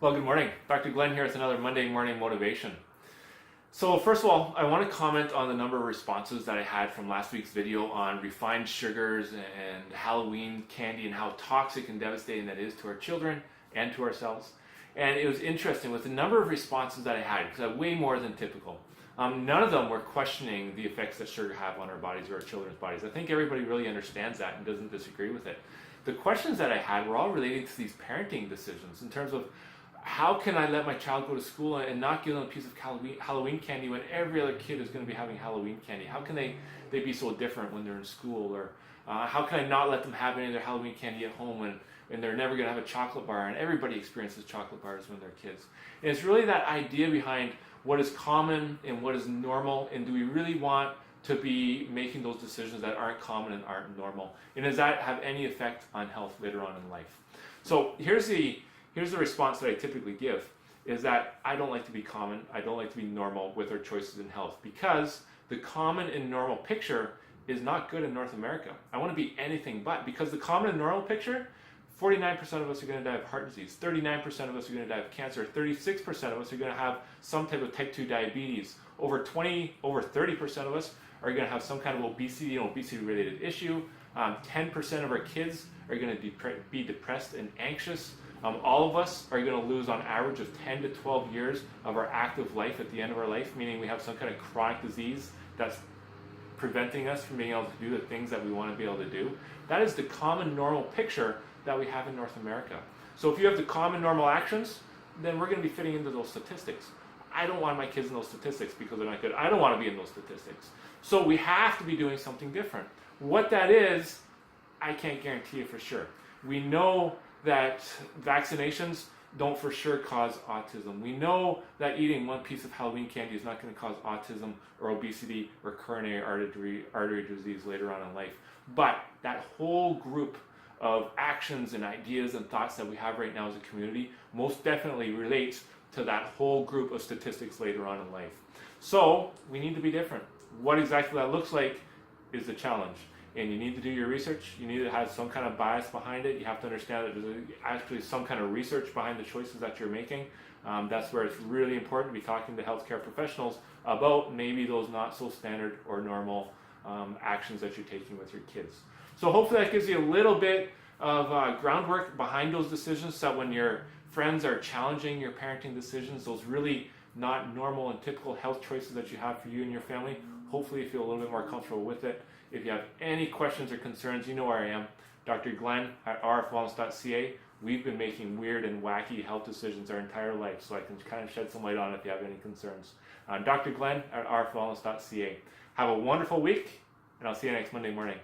Well, good morning. Dr. Glenn here with another Monday morning motivation. So first of all, I want to comment on the number of responses that I had from last week's video on refined sugars and Halloween candy and how toxic and devastating that is to our children and to ourselves. And it was interesting with the number of responses that I had, because I had way more than typical. None of them were questioning the effects that sugar have on our bodies or our children's bodies. I think everybody really understands that and doesn't disagree with it. The questions that I had were all relating to these parenting decisions in terms of how can I let my child go to school and not give them a piece of Halloween candy when every other kid is going to be having Halloween candy? How can they be so different when they're in school? Or how can I not let them have any of their Halloween candy at home when they're never going to have a chocolate bar, and everybody experiences chocolate bars when they're kids? And it's really that idea behind what is common and what is normal, and do we really want to be making those decisions that aren't common and aren't normal? And does that have any effect on health later on in life? So here's the response that I typically give, is that I don't like to be common, I don't like to be normal with our choices in health, because the common and normal picture is not good in North America. I want to be anything but, because the common and normal picture, 49% of us are going to die of heart disease, 39% of us are going to die of cancer, 36% of us are going to have some type of type 2 diabetes, over 30% of us are going to have some kind of obesity and obesity-related issue, 10% of our kids are going to be depressed and anxious. All of us are going to lose on average of 10 to 12 years of our active life at the end of our life, meaning we have some kind of chronic disease that's preventing us from being able to do the things that we want to be able to do. That is the common normal picture that we have in North America. So if you have the common normal actions, then we're going to be fitting into those statistics. I don't want my kids in those statistics because they're not good. I don't want to be in those statistics. So we have to be doing something different. What that is, I can't guarantee you for sure. We know that vaccinations don't for sure cause autism. We know that eating one piece of Halloween candy is not going to cause autism or obesity or coronary artery disease later on in life. But that whole group of actions and ideas and thoughts that we have right now as a community most definitely relates to that whole group of statistics later on in life. So we need to be different. What exactly that looks like is the challenge. And you need to do your research. You need to have some kind of bias behind it. You have to understand that there's actually some kind of research behind the choices that you're making. That's where it's really important to be talking to healthcare professionals about maybe those not so standard or normal actions that you're taking with your kids. So hopefully that gives you a little bit of groundwork behind those decisions, so that when your friends are challenging your parenting decisions, those really not normal and typical health choices that you have for you and your family, hopefully you feel a little bit more comfortable with it. If you have any questions or concerns, you know where I am, Dr. Glenn at rfwellness.ca. We've been making weird and wacky health decisions our entire life, so I can kind of shed some light on it if you have any concerns. Dr. Glenn at rfwellness.ca. Have a wonderful week, and I'll see you next Monday morning.